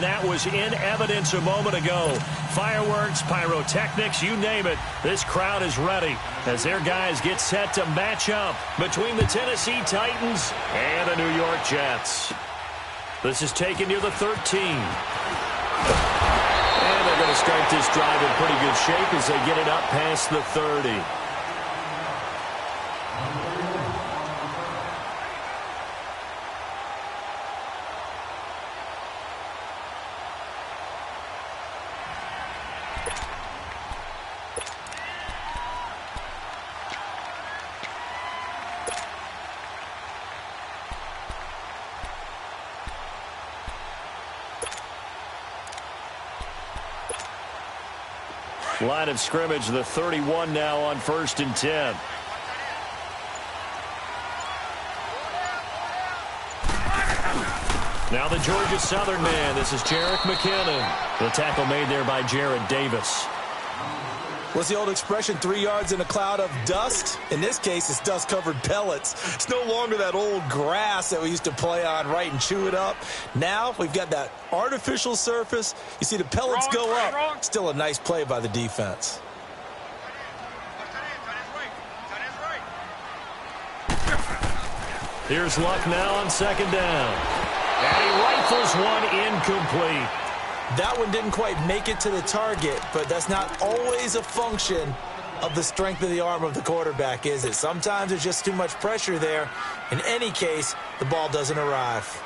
that was in evidence a moment ago. Fireworks, pyrotechnics, you name it. This crowd is ready as their guys get set to match up between the Tennessee Titans and the New York Jets. This is taken near the 13. And they're going to start this drive in pretty good shape as they get it up past the 30. Line of scrimmage, the 31 now on 1st and 10. Now the Georgia Southern man. This is Jerick McKinnon. The tackle made there by Jarrad Davis. What's the old expression, 3 yards in a cloud of dust? In this case, it's dust-covered pellets. It's no longer that old grass that we used to play on, right, and chew it up. Now we've got that artificial surface. You see the pellets go up. Still a nice play by the defense. Here's Luck now on 2nd down. And he rifles one incomplete. That one didn't quite make it to the target, but that's not always a function of the strength of the arm of the quarterback, is it? Sometimes there's just too much pressure there. In any case, the ball doesn't arrive.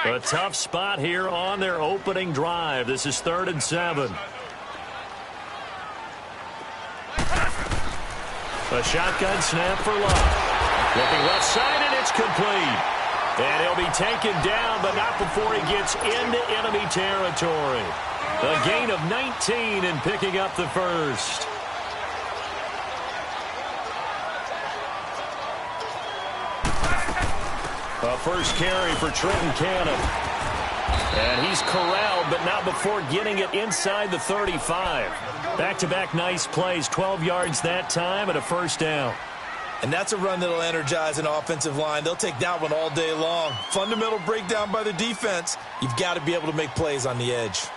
A tough spot here on their opening drive. This is 3rd and 7. A shotgun snap for Luck. Looking left side, and it's complete. And he'll be taken down, but not before he gets into enemy territory. A gain of 19 and picking up the first. A first carry for Trenton Cannon. And he's corralled, but not before getting it inside the 35. Back-to-back nice plays, 12 yards that time and a first down. And that's a run that'll energize an offensive line. They'll take that one all day long. Fundamental breakdown by the defense. You've got to be able to make plays on the edge.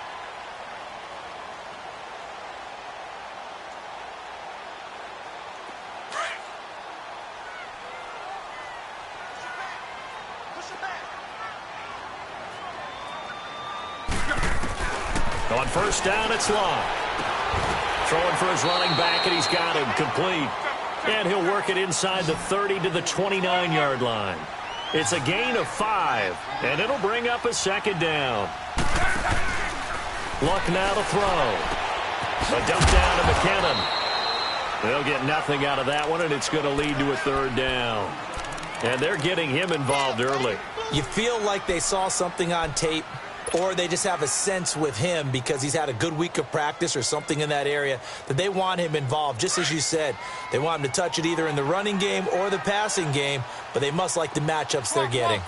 On 1st down, it's Long. Throwing for his running back, and he's got him complete. And he'll work it inside the 30 to the 29-yard line. It's a gain of 5, and it'll bring up a 2nd down. Luck now to throw. A dump down to McKinnon. They'll get nothing out of that one, and it's going to lead to a 3rd down. And they're getting him involved early. You feel like they saw something on tape, or they just have a sense with him because he's had a good week of practice or something in that area that they want him involved. Just as you said, they want him to touch it either in the running game or the passing game, but they must like the matchups they're getting.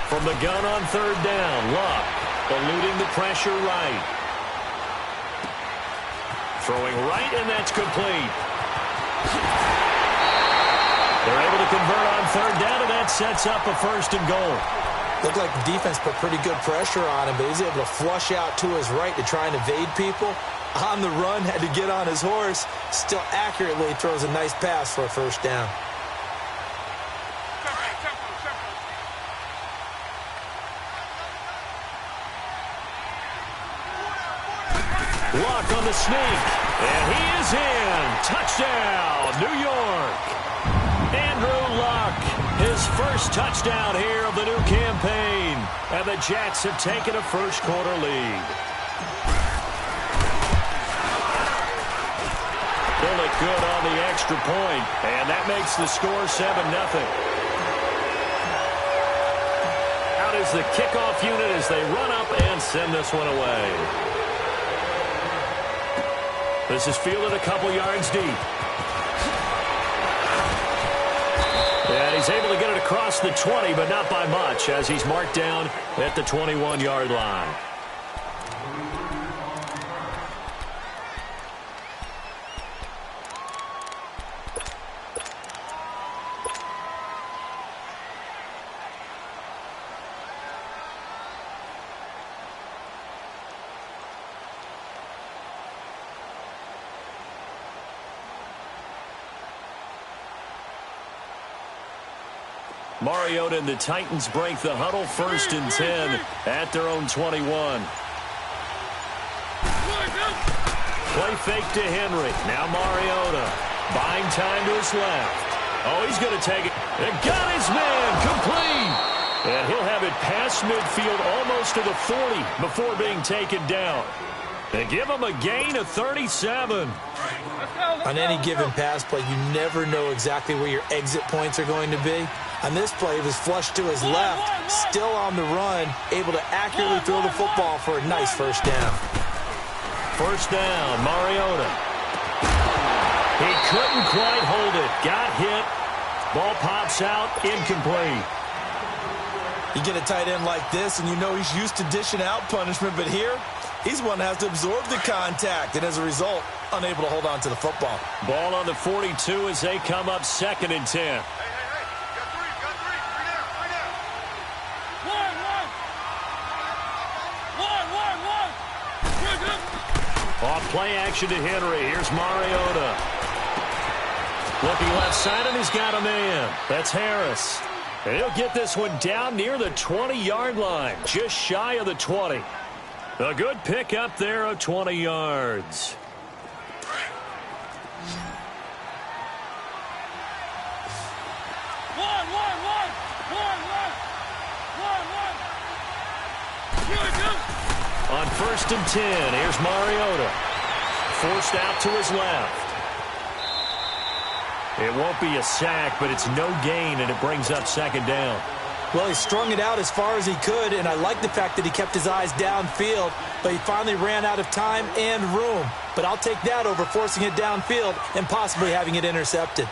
From the gun on 3rd down, Luck eluding the pressure right. Throwing right, and that's complete. They're able to convert on 3rd down, and that sets up a 1st and goal. Looked like the defense put pretty good pressure on him, but he's able to flush out to his right to try and evade people. On the run, had to get on his horse. Still accurately throws a nice pass for a 1st down. Luck on the sneak, and he is in. Touchdown, New York. Andrew Luck, his first touchdown here of the new campaign. And the Jets have taken a first-quarter lead. They'll look good on the extra point, and that makes the score 7-0. Out is the kickoff unit as they run up and send this one away. This is fielded a couple yards deep. And he's able to get it across the 20, but not by much, as he's marked down at the 21-yard line. Mariota and the Titans break the huddle, 1st and 10 at their own 21. Play fake to Henry. Now Mariota buying time to his left. Oh, he's going to take it. And got his man complete. And he'll have it past midfield almost to the 40 before being taken down. They give him a gain of 37. On any given pass play, you never know exactly where your exit points are going to be. On this play, he was flushed to his left, still on the run, able to accurately throw the football for a nice first down. First down, Mariota. He couldn't quite hold it. Got hit. Ball pops out, incomplete. You get a tight end like this, and you know he's used to dishing out punishment, but here, he's one that has to absorb the contact, and as a result, unable to hold on to the football. Ball on the 42 as they come up 2nd and 10. Off play action to Henry. Here's Mariota. Looking left side, and he's got a man. That's Harris. And he'll get this one down near the 20-yard line, just shy of the 20. A good pick up there of 20 yards. On 1st and 10, here's Mariota. Forced out to his left. It won't be a sack, but it's no gain, and it brings up 2nd down. Well, he strung it out as far as he could, and I like the fact that he kept his eyes downfield, but he finally ran out of time and room. But I'll take that over forcing it downfield and possibly having it intercepted.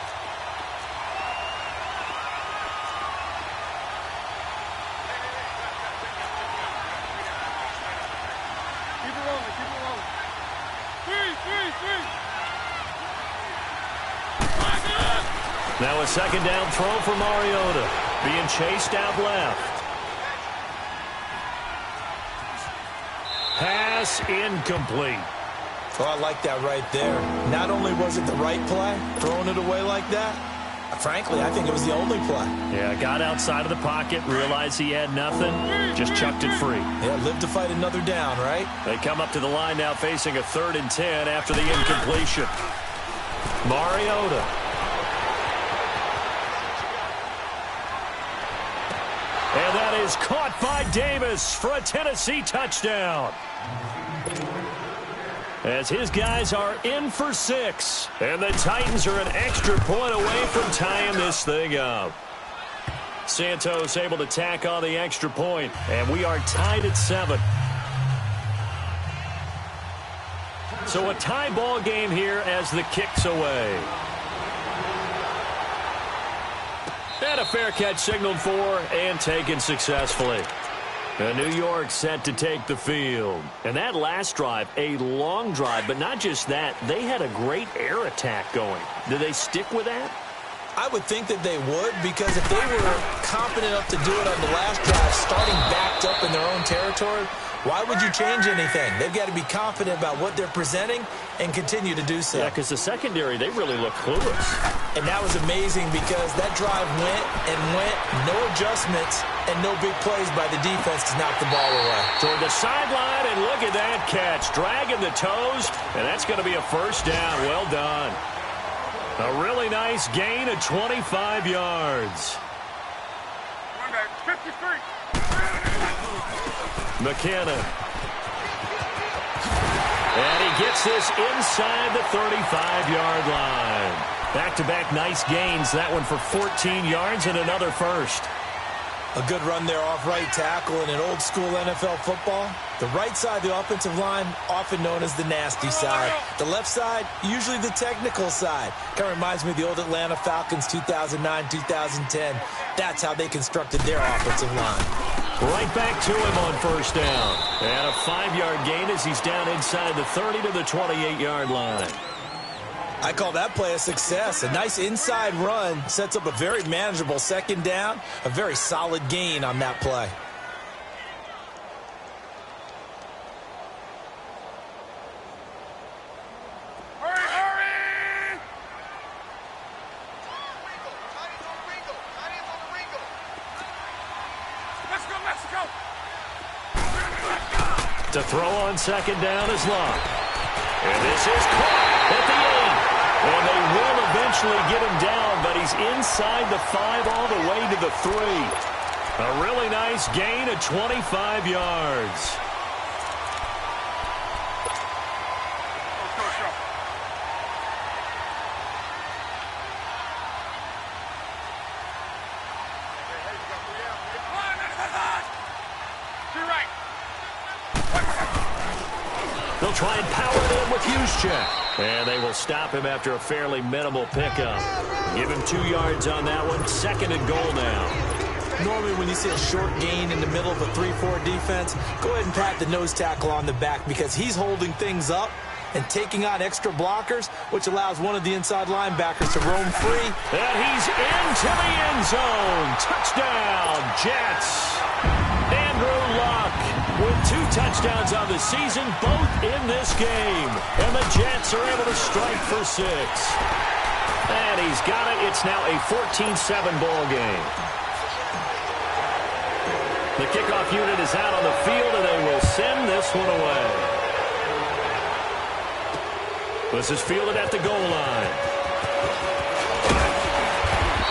Now a 2nd down throw for Mariota. Being chased out left. Pass incomplete. Oh, I like that right there. Not only was it the right play, throwing it away like that, frankly, I think it was the only play. Yeah, got outside of the pocket, realized he had nothing, just chucked it free. Yeah, live to fight another down, right? They come up to the line now facing a 3rd and 10 after the incompletion. Mariota. And that is caught by Davis for a Tennessee touchdown. As his guys are in for 6. And the Titans are an extra point away from tying this thing up. Santos able to tack on the extra point. And we are tied at 7. So a tie ball game here as the kick's away. And a fair catch signaled for and taken successfully. And New York set to take the field. And that last drive, a long drive, but not just that. They had a great air attack going. Do they stick with that? I would think that they would, because if they were confident enough to do it on the last drive, starting backed up in their own territory, why would you change anything? They've got to be confident about what they're presenting and continue to do so. Yeah, because the secondary, they really look clueless. And that was amazing because that drive went and went, no adjustments, and no big plays by the defense to knock the ball away. Toward the sideline, and look at that catch. Dragging the toes, and that's going to be a 1st down. Well done. A really nice gain of 25 yards. McKinnon. And he gets this inside the 35-yard line. Back-to-back nice gains. That one for 14 yards and another 1st. A good run there off right tackle in an old-school NFL football. The right side, the offensive line, often known as the nasty side. The left side, usually the technical side. Kind of reminds me of the old Atlanta Falcons 2009-2010. That's how they constructed their offensive line. Right back to him on 1st down. And a 5-yard gain as he's down inside the 30 to the 28-yard line. I call that play a success. A nice inside run sets up a very manageable 2nd down. A very solid gain on that play. To throw on second down is Luck. And this is caught at the 8. And they will eventually get him down, but he's inside the 5 all the way to the 3. A really nice gain of 25 yards. They'll try and power it in with BABYxJAMES. And they will stop him after a fairly minimal pickup. Give him 2 yards on that one. 2nd and goal now. Normally when you see a short gain in the middle of a 3-4 defense, go ahead and pat the nose tackle on the back because he's holding things up and taking on extra blockers, which allows one of the inside linebackers to roam free. And he's into the end zone. Touchdown, Jets. Andrew Luck with 2 touchdowns on the season, both in this game. And the Jets are able to strike for 6. And he's got it. It's now a 14-7 ball game. The kickoff unit is out on the field, and they will send this one away. This is fielded at the goal line.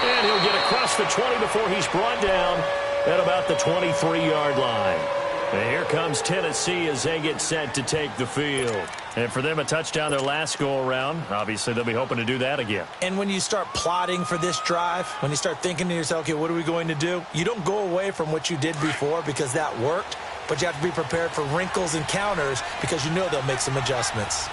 And he'll get across the 20 before he's brought down at about the 23-yard line. And here comes Tennessee as they get set to take the field. And for them, a touchdown their last go-around. Obviously, they'll be hoping to do that again. And when you start plotting for this drive, when you start thinking to yourself, okay, what are we going to do? You don't go away from what you did before because that worked, but you have to be prepared for wrinkles and counters because you know they'll make some adjustments.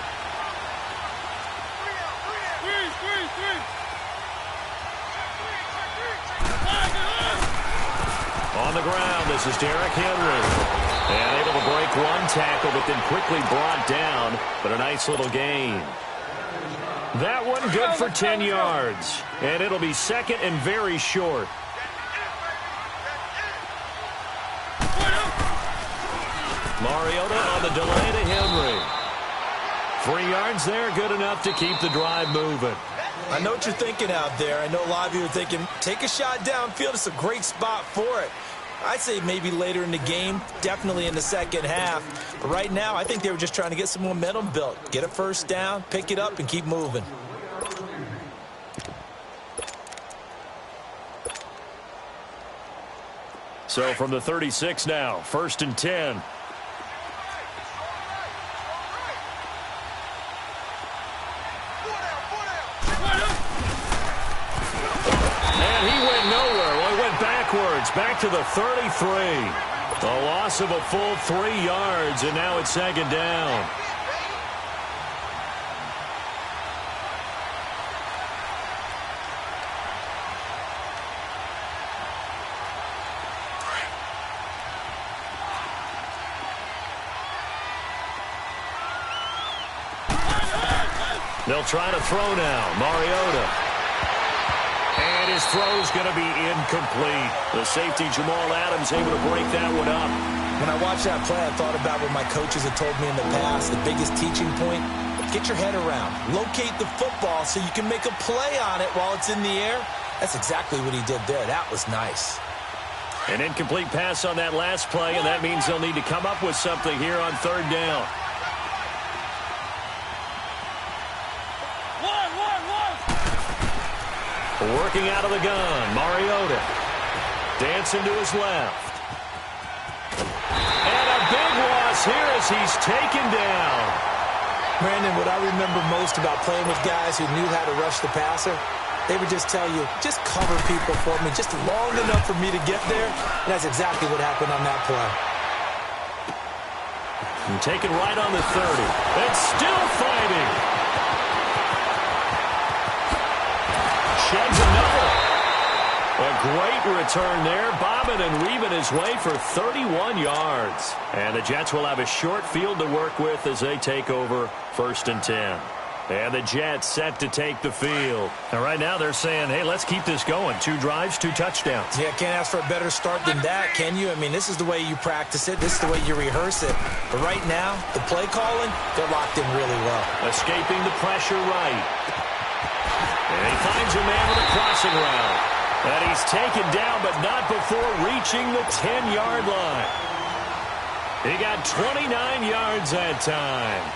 On the ground, this is Derrick Henry. And able to break one tackle, but then quickly brought down. But a nice little gain. That one good for 10 yards. And it'll be 2nd and very short. Mariota on the delay to Henry. 3 yards there, good enough to keep the drive moving. I know what you're thinking out there. I know a lot of you are thinking, take a shot downfield. It's a great spot for it. I'd say maybe later in the game, definitely in the second half. But right now, I think they were just trying to get some momentum built. Get a first down, pick it up, and keep moving. So from the 36 now, 1st and 10. Back to the 33. A loss of a full 3 yards, and now it's 2nd down. They'll try to throw now. Mariota. And his throw's going to be incomplete. The safety, Jamal Adams, able to break that one up. When I watched that play, I thought about what my coaches had told me in the past. The biggest teaching point, get your head around. Locate the football so you can make a play on it while it's in the air. That's exactly what he did there. That was nice. An incomplete pass on that last play, and that means they'll need to come up with something here on 3rd down. Working out of the gun, Mariota. Dancing to his left. And a big loss here as he's taken down. Brandon, what I remember most about playing with guys who knew how to rush the passer, they would just tell you, just cover people for me, just long enough for me to get there. And that's exactly what happened on that play. And taken right on the 30. And still fighting. Sheds another. A great return there. Bobbing and weaving his way for 31 yards. And the Jets will have a short field to work with as they take over 1st and 10. And the Jets set to take the field. And right now they're saying, hey, let's keep this going. 2 drives, 2 touchdowns. Yeah, can't ask for a better start than that, can you? I mean, this is the way you practice it. This is the way you rehearse it. But right now, the play calling, they're locked in really well. Escaping the pressure right. And he finds a man with a crossing route. And he's taken down, but not before reaching the 10-yard line. He got 29 yards that time.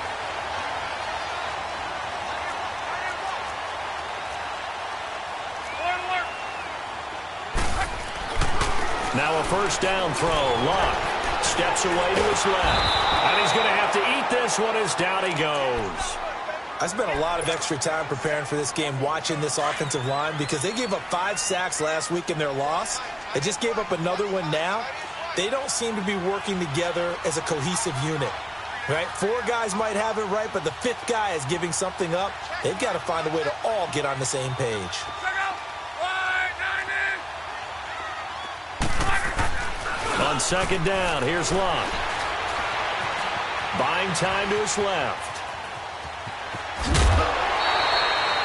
Now a first down throw. Luck steps away to his left. And he's going to have to eat this one as down he goes. I spent a lot of extra time preparing for this game watching this offensive line because they gave up 5 sacks last week in their loss. They just gave up another one now. They don't seem to be working together as a cohesive unit, right? 4 guys might have it right, but the 5th guy is giving something up. They've got to find a way to all get on the same page. On second down, here's Luck. Buying time to his left.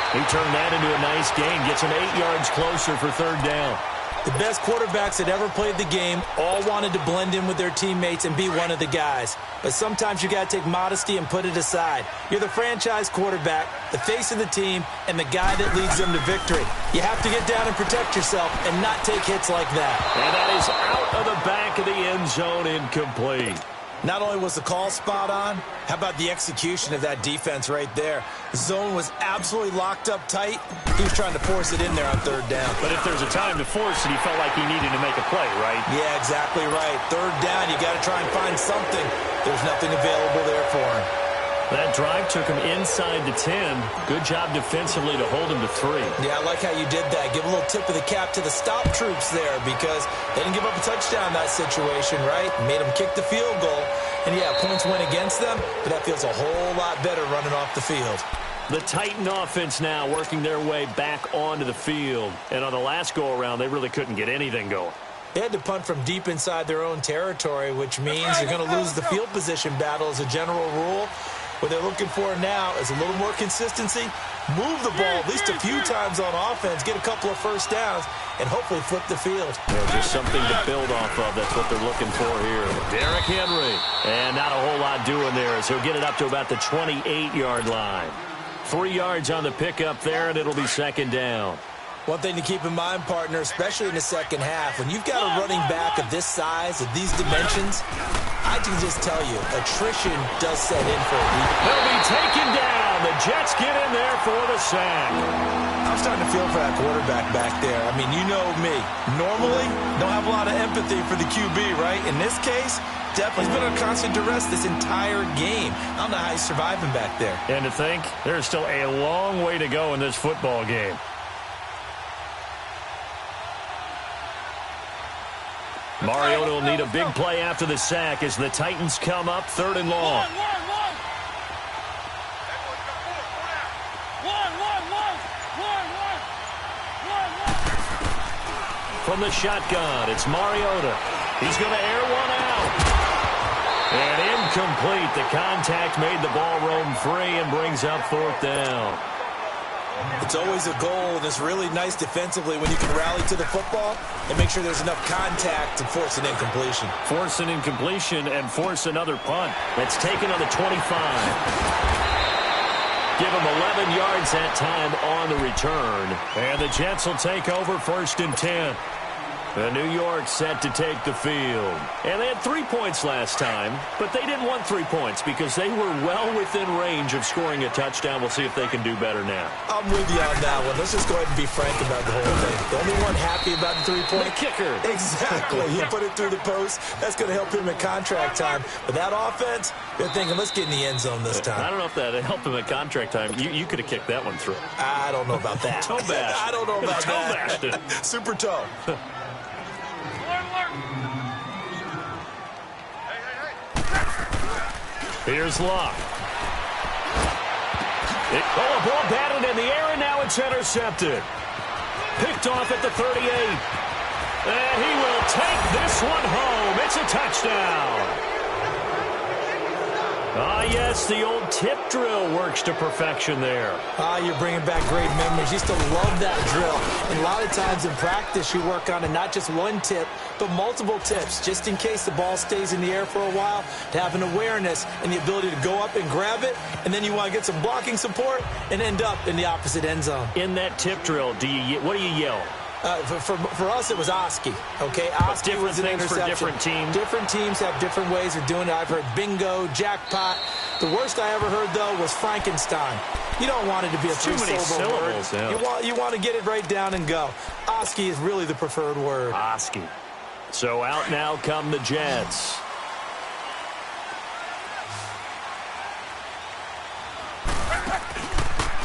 He turned that into a nice gain. Gets him 8 yards closer for third down. The best quarterbacks that ever played the game all wanted to blend in with their teammates and be one of the guys. But sometimes you got to take modesty and put it aside. You're the franchise quarterback, the face of the team, and the guy that leads them to victory. You have to get down and protect yourself and not take hits like that. And that is out of the back of the end zone, incomplete. Not only was the call spot on, how about the execution of that defense right there? The zone was absolutely locked up tight. He was trying to force it in there on third down. But if there's a time to force it, he felt like he needed to make a play, right? Yeah, exactly right. Third down, you got to try and find something. There's nothing available there for him. That drive took him inside the 10. Good job defensively to hold him to 3. Yeah, I like how you did that. Give a little tip of the cap to the stop troops there because they didn't give up a touchdown in that situation, right? Made them kick the field goal. And, yeah, points went against them, but that feels a whole lot better running off the field. The Titan offense now working their way back onto the field. And on the last go-around, they really couldn't get anything going. They had to punt from deep inside their own territory, which means you're going to lose the field position battle as a general rule. What they're looking for now is a little more consistency, move the ball at least a few times on offense, get a couple of first downs, and hopefully flip the field. Yeah, just something to build off of. That's what they're looking for here. Derrick Henry. And not a whole lot doing there as he'll get it up to about the 28-yard line. 3 yards on the pickup there, and it'll be second down. One thing to keep in mind, partner, especially in the second half, when you've got a running back of this size, of these dimensions, I can just tell you, attrition does set in for a week. They'll be taken down. The Jets get in there for the sack. I'm starting to feel for that quarterback back there. I mean, you know me. Normally, don't have a lot of empathy for the QB, right? In this case, definitely he's been under constant duress this entire game. I don't know how he's surviving back there. And to think, there's still a long way to go in this football game. Mariota will need a big play after the sack as the Titans come up third and long. From the shotgun, it's Mariota. He's going to air one out. And incomplete. The contact made the ball roam free and brings up fourth down. It's always a goal, and it's really nice defensively when you can rally to the football and make sure there's enough contact to force an incompletion. Force an incompletion and force another punt. That's taken on the 25. Give him 11 yards that time on the return. And the Jets will take over first and 10. The New York set to take the field. And they had 3 points last time, but they didn't want 3 points because they were well within range of scoring a touchdown. We'll see if they can do better now. I'm with you on that one. Let's just go ahead and be frank about the whole thing. The only one happy about the 3-point? The kicker. Exactly. He put it through the post. That's going to help him in contract time. But that offense, they're thinking, let's get in the end zone this time. I don't know if that helped him in contract time. You could have kicked that one through. I don't know about that. Toe bash. I don't know about toe that. bashed. Super toe. Here's Luck. A ball batted in the air, and now it's intercepted. Picked off at the 38. And he will take this one home. It's a touchdown. Ah, yes, the old tip drill works to perfection there. You're bringing back great memories. Used to love that drill. And a lot of times in practice, you work on it, not just one tip, but multiple tips, just in case the ball stays in the air for a while, to have an awareness and the ability to go up and grab it, and then you want to get some blocking support and end up in the opposite end zone. In that tip drill, what do you yell? For us, it was Oski. Okay, Oski was an interception. For different teams. Different teams have different ways of doing it. I've heard bingo, jackpot. The worst I ever heard, though, was Frankenstein. You don't want it to be a three-syllable word. Yeah. You want to get it right down and go. Oski is really the preferred word. Oski. So out now come the Jets.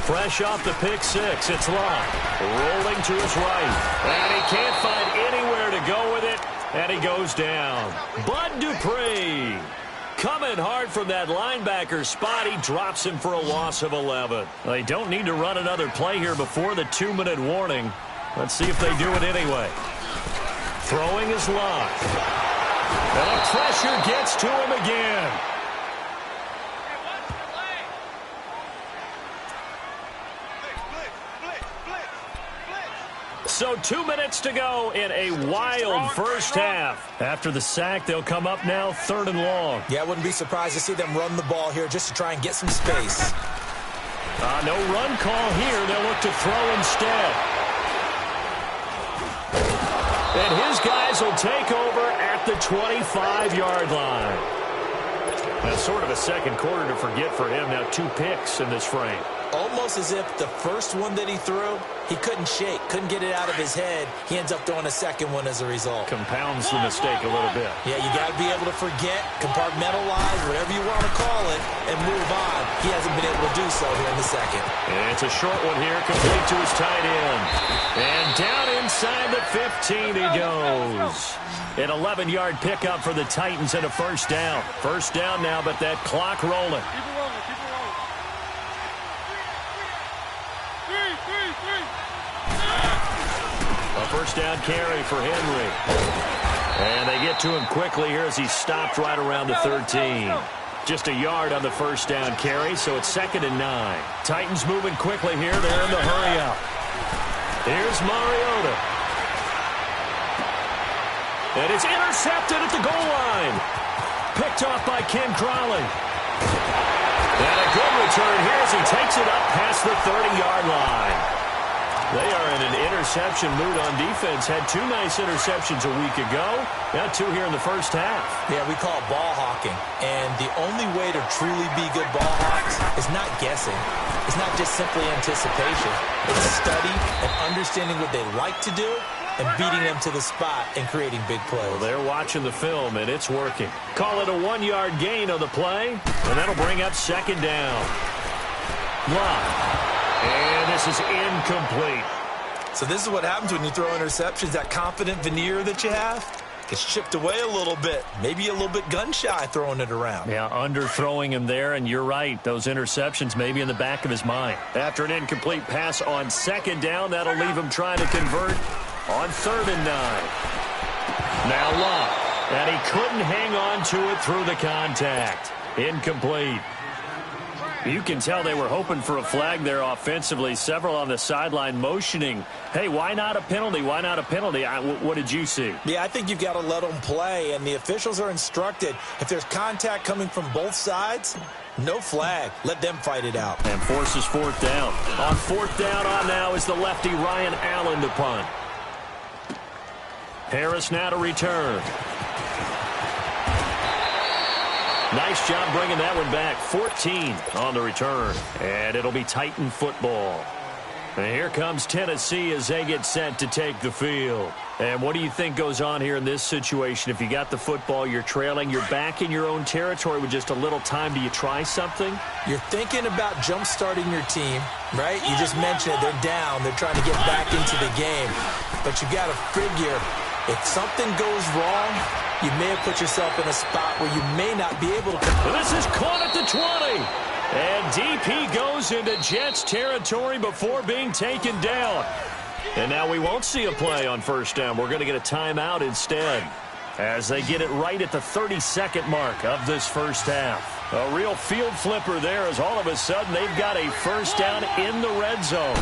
Fresh off the pick six, it's Locke. Rolling to his right. And he can't find anywhere to go with it. And he goes down. Bud Dupree coming hard from that linebacker spot. He drops him for a loss of 11. They don't need to run another play here before the 2-minute warning. Let's see if they do it anyway. Throwing is Locke. And the pressure gets to him again. So 2 minutes to go in a wild first half. After the sack, they'll come up now 3rd and long. Yeah, I wouldn't be surprised to see them run the ball here just to try and get some space. No run call here. They'll look to throw instead. And his guys will take over at the 25-yard line. That's sort of a second quarter to forget for him. Now 2 picks in this frame. Almost as if the first one that he threw, he couldn't shake, couldn't get it out of his head. He ends up throwing a second one as a result. Compounds the mistake a little bit. Yeah, you got to be able to forget, compartmentalize, whatever you want to call it, and move on. He hasn't been able to do so here in the second. And it's a short one here, complete to his tight end. And down inside the 15 he goes. An 11-yard pickup for the Titans and a first down. First down now, but that clock rolling. A first down carry for Henry. And they get to him quickly here as he stopped right around the 13. Just a yard on the first down carry, so it's 2nd and 9. Titans moving quickly here. They're in the hurry up. Here's Mariota. And it's intercepted at the goal line. Picked off by Ken Crowley. And a good return here as he takes it up past the 30-yard line. They are in an interception mood on defense. Had 2 nice interceptions a week ago. Now 2 here in the first half. Yeah, we call it ball hawking. And the only way to truly be good ball hawks is not guessing. It's not just simply anticipation. It's study and understanding what they like to do and beating them to the spot and creating big plays. Well, they're watching the film, and it's working. Call it a 1-yard gain on the play, and that'll bring up 2nd down. Locke. And this is incomplete. So this is what happens when you throw interceptions. That confident veneer that you have gets chipped away a little bit. Maybe a little bit gun-shy throwing it around. Yeah, underthrowing him there, and you're right. Those interceptions may be in the back of his mind. After an incomplete pass on 2nd down, that'll leave him trying to convert on 3rd and 9. Now Locke. And he couldn't hang on to it through the contact. Incomplete. You can tell they were hoping for a flag there offensively. Several on the sideline motioning, hey, why not a penalty? Why not a penalty? What did you see? Yeah, I think you've got to let them play, and the officials are instructed. If there's contact coming from both sides, no flag. Let them fight it out. And forces 4th down. On 4th down on now is the lefty Ryan Allen to punt. Harris now to return. Nice job bringing that one back. 14 on the return. And it'll be Titan football. And here comes Tennessee as they get set to take the field. And what do you think goes on here in this situation? If you got the football, you're trailing, you're back in your own territory with just a little time. Do you try something? You're thinking about jump-starting your team, right? You just mentioned it. They're down. They're trying to get back into the game. But you got to figure, if something goes wrong, you may have put yourself in a spot where you may not be able to. This is caught at the 20. And DP goes into Jets territory before being taken down. And now we won't see a play on first down. We're going to get a timeout instead as they get it right at the 32nd mark of this first half. A real field flipper there as all of a sudden they've got a first down in the red zone.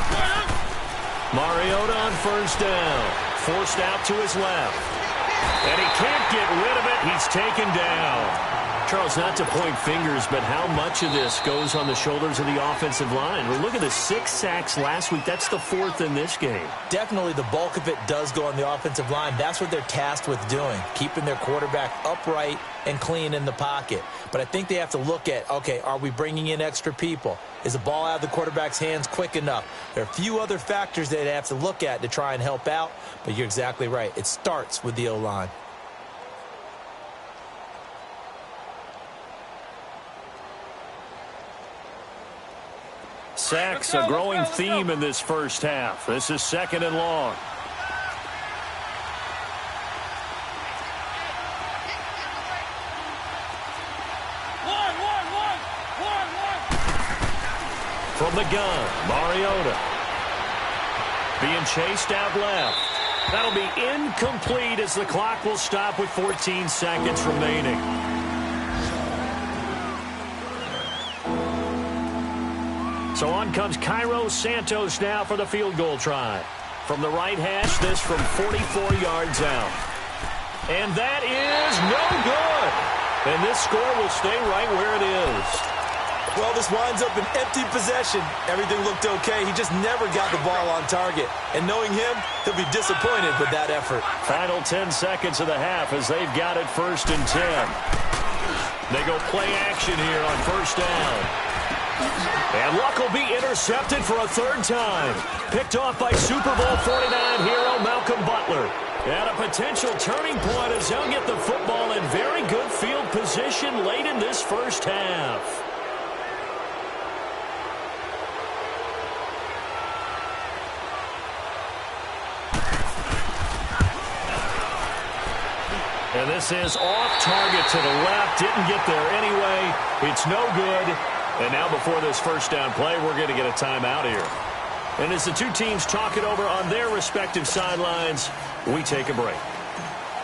Mariota on first down. Forced out to his left. And he can't get rid of it. He's taken down. Charles, not to point fingers, but how much of this goes on the shoulders of the offensive line? Well, look at the 6 sacks last week. That's the 4th in this game. Definitely the bulk of it does go on the offensive line. That's what they're tasked with doing, keeping their quarterback upright and clean in the pocket. But I think they have to look at, okay, are we bringing in extra people? Is the ball out of the quarterback's hands quick enough? There are a few other factors they have to look at to try and help out, but you're exactly right. It starts with the O-line. Sacks, a growing theme in this first half. This is 2nd and long. From the gun, Mariota. Being chased out left. That'll be incomplete as the clock will stop with 14 seconds remaining. So on comes Cairo Santos now for the field goal try. From the right hash, this from 44 yards out. And that is no good. And this score will stay right where it is. Well, this winds up an empty possession. Everything looked okay. He just never got the ball on target. And knowing him, he'll be disappointed with that effort. Final 10 seconds of the half as they've got it 1st and 10. They go play action here on 1st down. And Luck will be intercepted for a 3rd time. Picked off by Super Bowl 49 hero Malcolm Butler. And a potential turning point as he'll get the football in very good field position late in this first half. And this is off target to the left. Didn't get there anyway. It's no good. And now before this first down play, we're going to get a timeout here. And as the two teams talk it over on their respective sidelines, we take a break.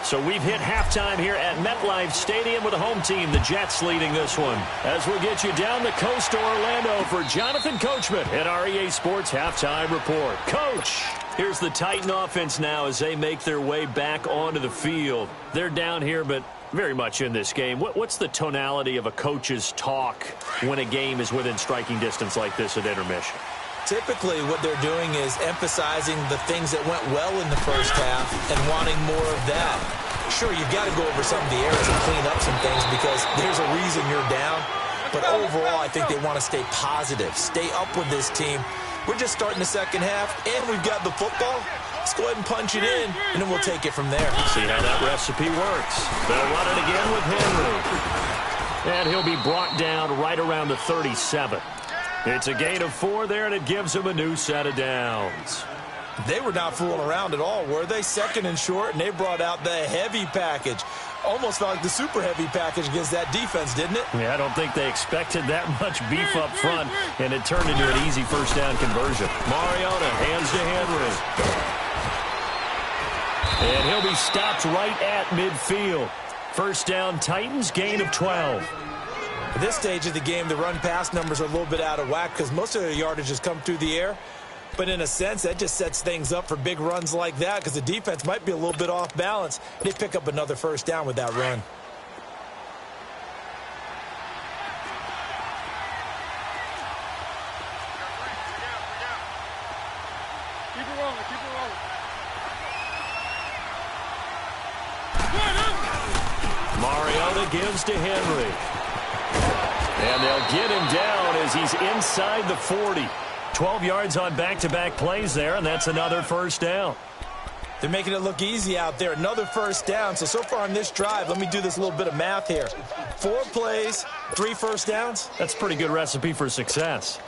So we've hit halftime here at MetLife Stadium with the home team, the Jets, leading this one. As we'll get you down the coast to Orlando for Jonathan Coachman at our EA Sports Halftime Report. Coach, here's the Titan offense now as they make their way back onto the field. They're down here, but very much in this game. What's the tonality of a coach's talk when a game is within striking distance like this at intermission? Typically, what they're doing is emphasizing the things that went well in the first half and wanting more of that. Sure, you've got to go over some of the errors and clean up some things because there's a reason you're down. But overall, I think they want to stay positive, stay up with this team. We're just starting the second half, and we've got the football. Let's go ahead and punch it in, and then we'll take it from there. See how that recipe works. They'll run it again with Henry. And he'll be brought down right around the 37. It's a gain of 4 there, and it gives him a new set of downs. They were not fooling around at all, were they? 2nd and short, and they brought out the heavy package. Almost felt like the super heavy package against that defense, didn't it? Yeah, I don't think they expected that much beef up front, and it turned into an easy first down conversion. Mariota hands to Henry. And he'll be stopped right at midfield. First down, Titans, gain of 12. At this stage of the game, the run-pass numbers are a little bit out of whack because most of their yardage has come through the air. But in a sense, that just sets things up for big runs like that because the defense might be a little bit off balance. They pick up another first down with that run. Keep it rolling, keep it rolling. Mariota gives to Henry. And they'll get him down as he's inside the 40. 12 yards on back-to-back plays there, and that's another first down. They're making it look easy out there. Another first down. So far on this drive, let me do this little bit of math here. 4 plays, 3 first downs. That's a pretty good recipe for success.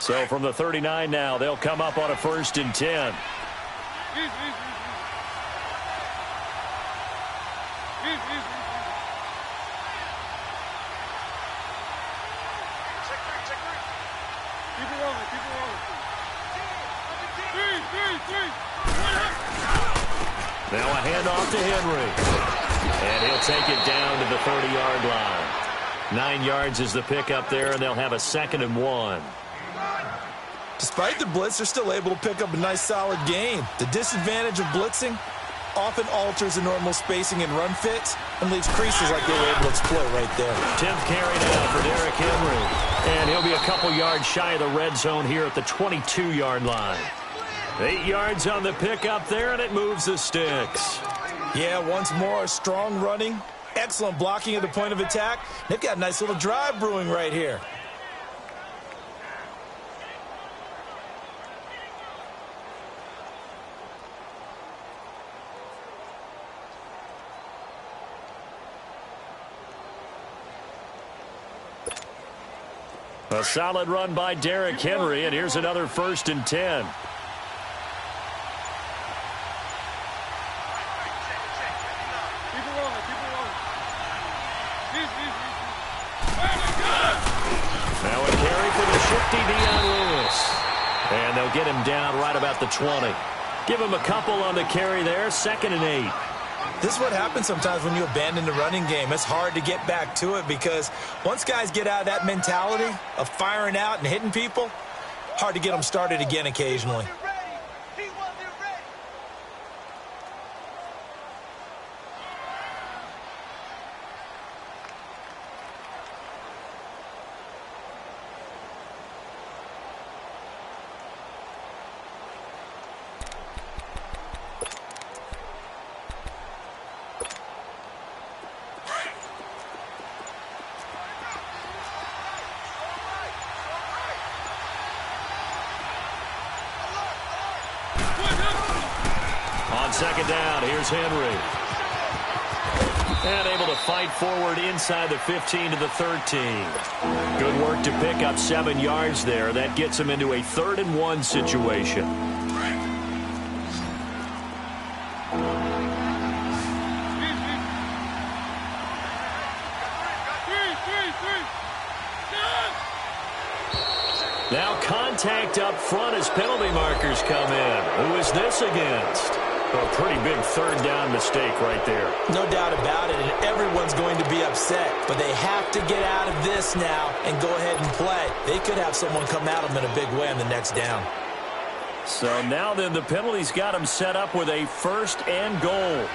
So from the 39 now, they'll come up on a 1st and 10. Now a handoff to Henry. And he'll take it down to the 30-yard line. 9 yards is the pickup there, and they'll have a 2nd and 1. Despite the blitz, they're still able to pick up a nice solid gain. The disadvantage of blitzing, often alters the normal spacing and run fits and leaves creases like they were able to exploit right there. 10th carry now for Derrick Henry. And he'll be a couple yards shy of the red zone here at the 22-yard line. 8 yards on the pickup there, and it moves the sticks. Yeah, once more, strong running, excellent blocking at the point of attack. They've got a nice little drive brewing right here. A solid run by Derrick Henry, and here's another 1st and 10. Now a carry for the shifty Dion Lewis. And they'll get him down right about the 20. Give him a couple on the carry there, 2nd and 8. This is what happens sometimes when you abandon the running game. It's hard to get back to it because once guys get out of that mentality of firing out and hitting people, hard to get them started again occasionally. On 2nd down, here's Henry. And able to fight forward inside the 15 to the 13. Good work to pick up 7 yards there. That gets him into a 3rd and 1 situation. Now contact up front as penalty markers come in. Who is this against? A pretty big 3rd down mistake right there. No doubt about it, and everyone's going to be upset. But they have to get out of this now and go ahead and play. They could have someone come at them in a big way on the next down. So now then the penalty's got them set up with a 1st and goal.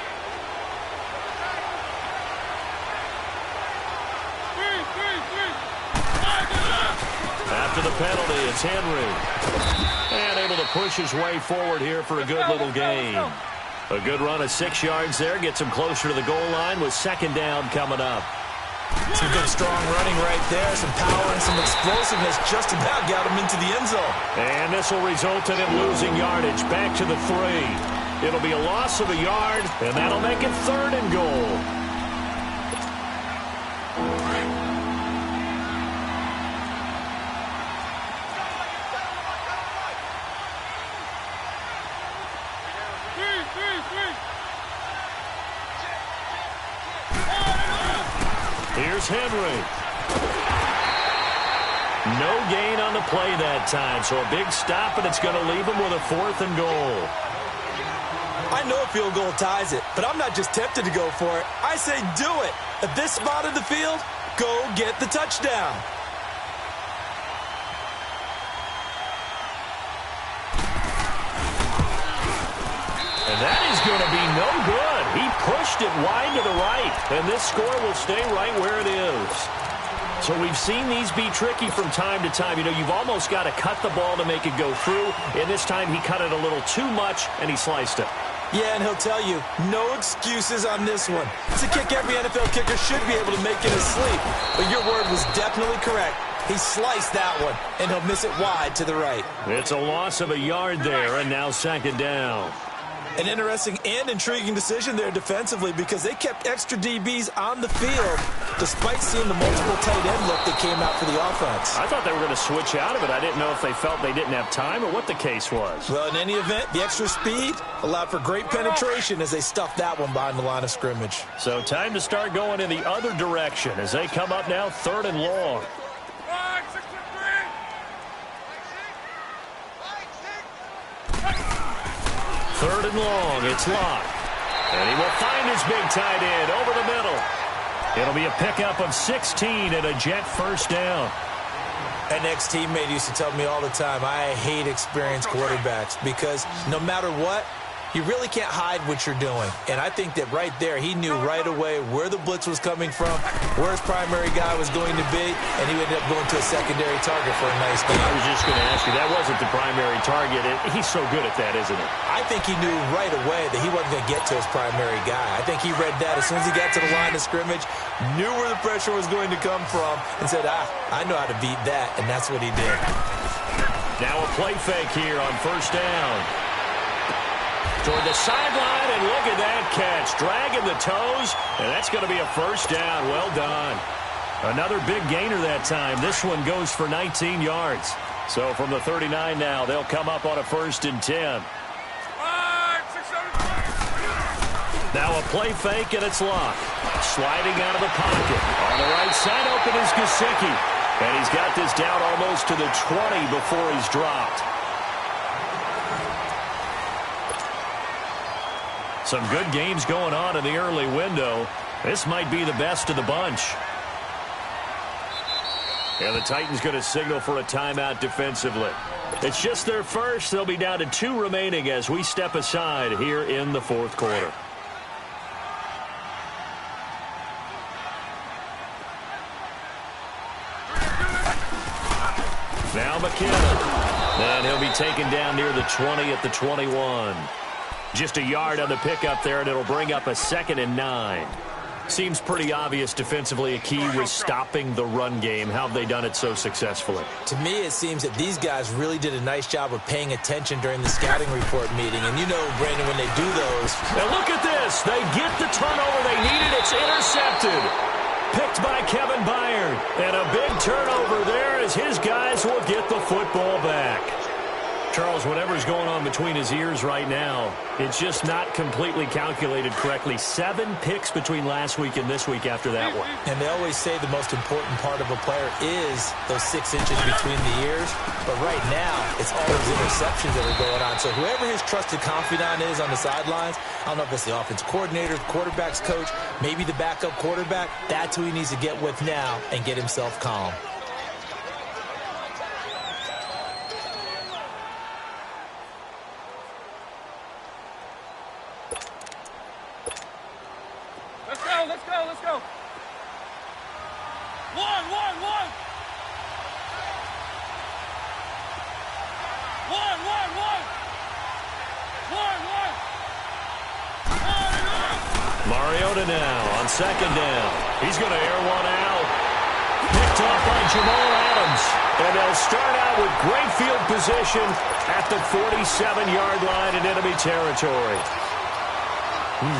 After the penalty, it's Henry. And able to push his way forward here for a good little gain. A good run of 6 yards there. Gets him closer to the goal line with 2nd down coming up. Some good strong running right there. Some power and some explosiveness just about got him into the end zone. And this will result in him losing yardage back to the 3. It'll be a loss of a yard, and that'll make it 3rd and goal. Here's Henry. No gain on the play that time, so a big stop, and it's going to leave him with a 4th and goal. I know a field goal ties it, but I'm not just tempted to go for it. I say do it. At this spot of the field, go get the touchdown. And that is going to be no good. He pushed it wide to the right, and this score will stay right where it is. So we've seen these be tricky from time to time. You know, you've almost got to cut the ball to make it go through, and this time he cut it a little too much, and he sliced it. Yeah, and he'll tell you, no excuses on this one. It's a kick every NFL kicker should be able to make in his sleep, but your word was definitely correct. He sliced that one, and he'll miss it wide to the right. It's a loss of a yard there, and now 2nd down. An interesting and intriguing decision there defensively because they kept extra DBs on the field despite seeing the multiple tight end look that came out for the offense. I thought they were going to switch out of it. I didn't know if they felt they didn't have time or what the case was. Well, in any event, the extra speed allowed for great penetration as they stuffed that one behind the line of scrimmage. So time to start going in the other direction as they come up now 3rd and long. 3rd and long, it's Locke. And he will find his big tight end over the middle. It'll be a pickup of 16 and a Jet 1st down. An ex-teammate used to tell me all the time, I hate experienced quarterbacks because no matter what, You really can't hide what you're doing. And I think that right there, he knew right away where the blitz was coming from, where his primary guy was going to be, and he ended up going to a secondary target for a nice game. I was just going to ask you, that wasn't the primary target. He's so good at that, isn't he? I think he knew right away that he wasn't going to get to his primary guy. I think he read that as soon as he got to the line of scrimmage, knew where the pressure was going to come from, and said, I know how to beat that, and that's what he did. Now a play fake here on first down. Toward the sideline, and look at that catch. Dragging the toes, and that's going to be a first down. Well done. Another big gainer that time. This one goes for 19 yards. So from the 39 now, they'll come up on a 1st and 10. Now a play fake, and it's Luck. Sliding out of the pocket. On the right side, open is Gesicki. And he's got this down almost to the 20 before he's dropped. Some good games going on in the early window. This might be the best of the bunch. And the Titans going to signal for a timeout defensively. It's just their first. They'll be down to 2 remaining as we step aside here in the 4th quarter. Now McKinnon. And he'll be taken down near the 20 at the 21. Just a yard on the pickup there, and it'll bring up a 2nd and 9. Seems pretty obvious defensively a key was stopping the run game. How have they done it so successfully? To me, it seems that these guys really did a nice job of paying attention during the scouting report meeting. And you know, Brandon, when they do those... Now look at this. They get the turnover they needed. It's intercepted. Picked by Kevin Byard. And a big turnover there as his guys will get the football back. Charles, whatever's going on between his ears right now, it's just not completely calculated correctly. 7 picks between last week and this week after that one. And they always say the most important part of a player is those 6 inches between the ears. But right now, it's all those interceptions that are going on. So whoever his trusted confidant is on the sidelines, I don't know if it's the offense coordinator, the quarterback's coach, maybe the backup quarterback, that's who he needs to get with now and get himself calm. Let's go. 1. 1. 1. 1. 1. Mariota now on 2nd down. He's going to air one out. Picked off by Jamal Adams. And they'll start out with great field position at the 47-yard line in enemy territory.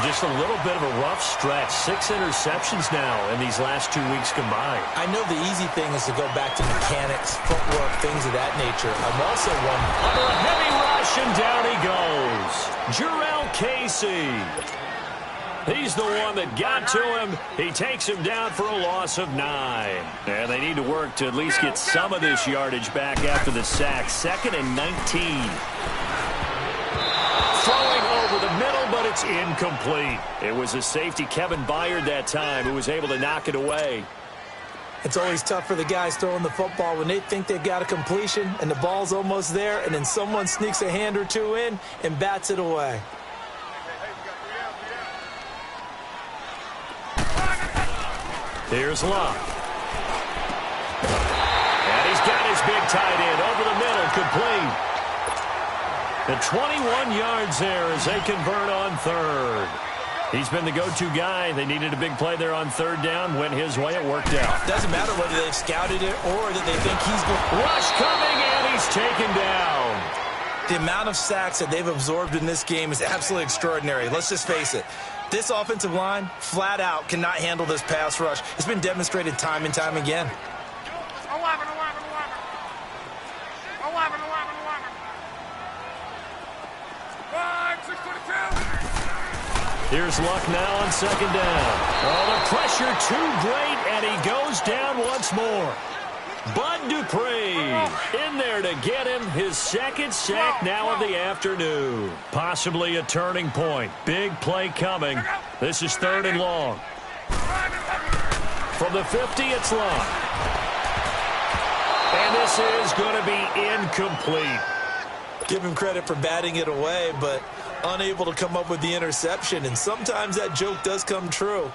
Just a little bit of a rough stretch. 6 interceptions now in these last 2 weeks combined. I know the easy thing is to go back to mechanics, footwork, things of that nature. I'm also one under a heavy rush, and down he goes. Jarrell Casey. He's the one that got to him. He takes him down for a loss of 9. And they need to work to at least get some of this yardage back after the sack. 2nd and 19. Throwing over the middle, but it's incomplete. It was a safety, Kevin Byard, that time, who was able to knock it away. It's always tough for the guys throwing the football when they think they've got a completion and the ball's almost there, and then someone sneaks a hand or two in and bats it away. Here's Luck. And he's got his big tight end over the middle, complete. The 21 yards there as they convert on 3rd. He's been the go-to guy. They needed a big play there on 3rd down. Went his way. It worked out. Doesn't matter whether they've scouted it or that they think he's going. Rush coming, and he's taken down. The amount of sacks that they've absorbed in this game is absolutely extraordinary. Let's just face it. This offensive line, flat out, cannot handle this pass rush. It's been demonstrated time and time again. 11. Here's Luck now on 2nd down. Oh, the pressure too great, and he goes down once more. Bud Dupree in there to get him his 2nd sack now of the afternoon. Possibly a turning point. Big play coming. This is 3rd and long. From the 50, it's Luck. And this is going to be incomplete. Give him credit for batting it away, but unable to come up with the interception, and sometimes that joke does come true.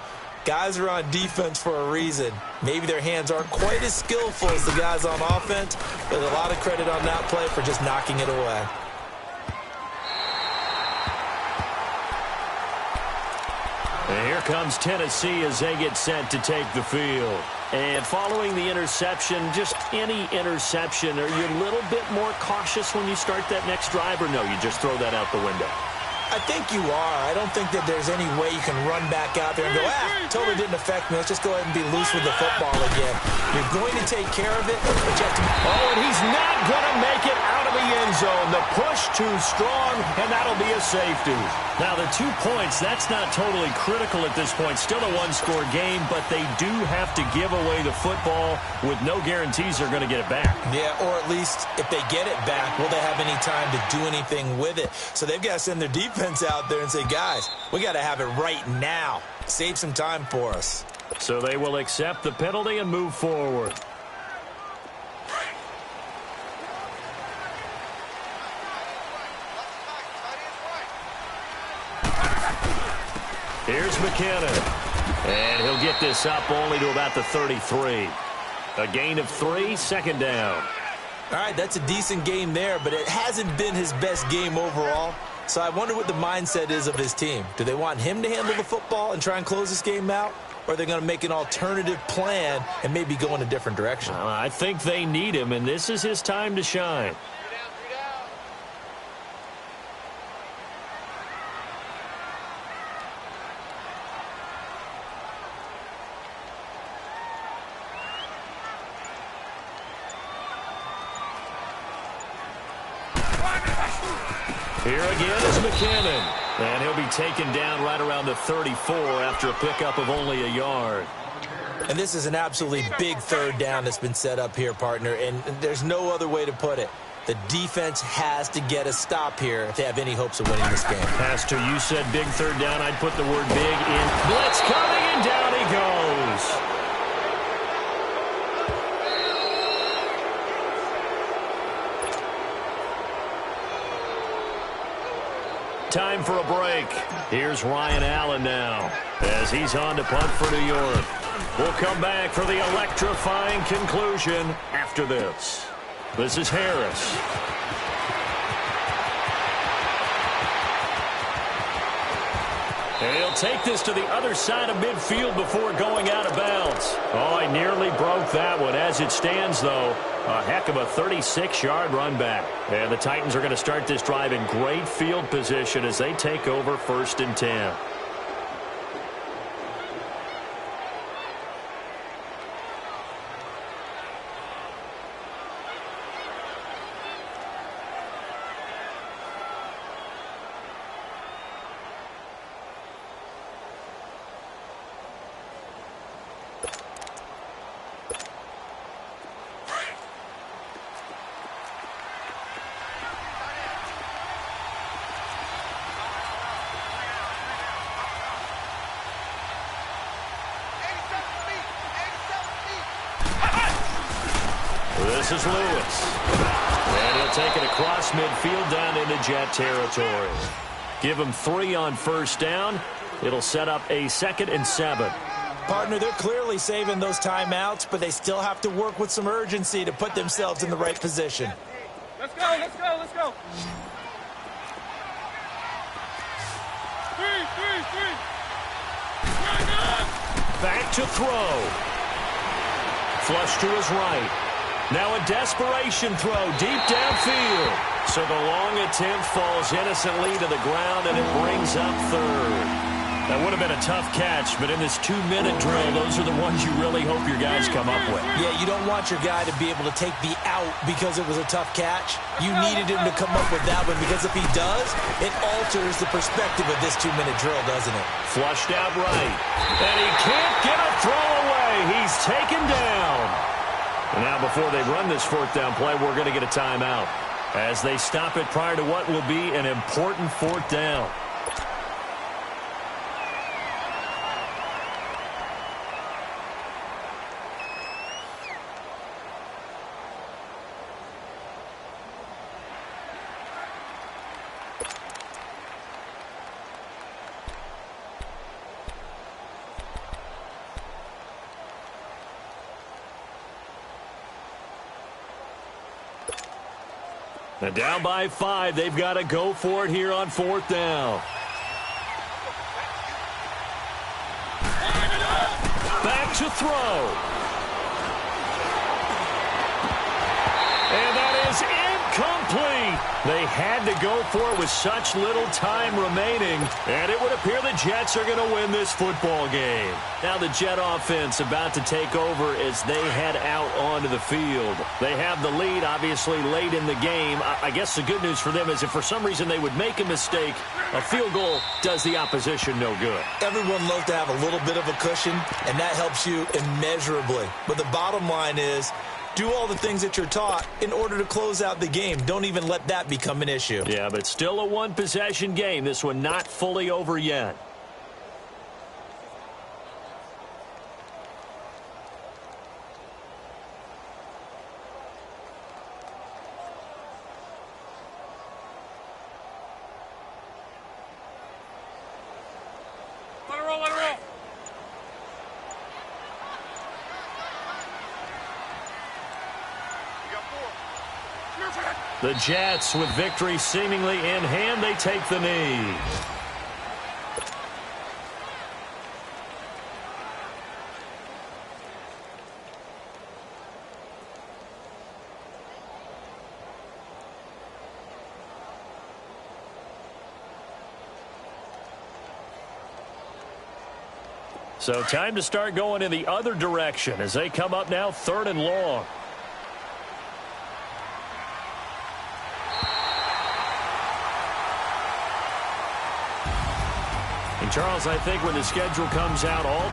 Guys are on defense for a reason. Maybe their hands aren't quite as skillful as the guys on offense, but a lot of credit on that play for just knocking it away. And here comes Tennessee as they get set to take the field. And following the interception, just any interception, are you a little bit more cautious when you start that next drive, or no, you just throw that out the window? I think you are. I don't think that there's any way you can run back out there and go, totally didn't affect me. Let's just go ahead and be loose with the football again. You're going to take care of it, but you have to... Oh, and he's not going to make it out of the end zone. The push too strong, and that'll be a safety. Now, the 2 points, that's not totally critical at this point. Still a one-score game, but they do have to give away the football with no guarantees they're going to get it back. Yeah, or at least if they get it back, will they have any time to do anything with it? So they've got to send their defense out there and say, guys, we got to have it right now. Save some time for us. So they will accept the penalty and move forward. Here's McKinnon. And he'll get this up only to about the 33. A gain of 3, second down. All right, that's a decent game there, but it hasn't been his best game overall. So I wonder what the mindset is of his team. Do they want him to handle the football and try and close this game out? Or are they going to make an alternative plan and maybe go in a different direction? I think they need him, and this is his time to shine. Here again is McKinnon. And he'll be taken down right around the 34 after a pickup of only a yard. And this is an absolutely big third down that's been set up here, partner, and there's no other way to put it. The defense has to get a stop here if they have any hopes of winning this game. Pastor, you said big third down. I'd put the word big in. Blitz coming, and down he goes. Time for a break. Here's Ryan Allen now as he's on to punt for New York. We'll come back for the electrifying conclusion after this. This is Harris. And he'll take this to the other side of midfield before going out of bounds. Oh, I nearly broke that one. As it stands, though, a heck of a 36-yard run back. And the Titans are going to start this drive in great field position as they take over 1st and 10. This is Lewis. And he'll take it across midfield down into Jet territory. Give him 3 on 1st down. It'll set up a 2nd and 7. Partner, they're clearly saving those timeouts, but they still have to work with some urgency to put themselves in the right position. Let's go, let's go, let's go. 3. Back to throw. Flush to his right. Now a desperation throw deep downfield. So the long attempt falls innocently to the ground, and it brings up 3rd. That would have been a tough catch, but in this 2-minute drill, those are the ones you really hope your guys come up with. Yeah, you don't want your guy to be able to take the out because it was a tough catch. You needed him to come up with that one, because if he does, it alters the perspective of this 2-minute drill, doesn't it? Flushed out right. And he can't get a throw away. He's taken down. And now before they run this 4th down play, we're going to get a timeout as they stop it prior to what will be an important 4th down. And down by 5, they've got to go for it here on 4th down. Back to throw. And that is incomplete. They had to go for it with such little time remaining, and it would appear the Jets are going to win this football game. Now the Jet offense about to take over as they head out onto the field. They have the lead, obviously, late in the game. I guess the good news for them is if for some reason they would make a mistake, a field goal does the opposition no good. Everyone loves to have a little bit of a cushion, and that helps you immeasurably. But the bottom line is, do all the things that you're taught in order to close out the game. Don't even let that become an issue. Yeah, but still a one-possession game. This one not fully over yet. Let it roll, let it roll. The Jets, with victory seemingly in hand, they take the knee. So time to start going in the other direction as they come up now 3rd and long. And Charles, I think when the schedule comes out, all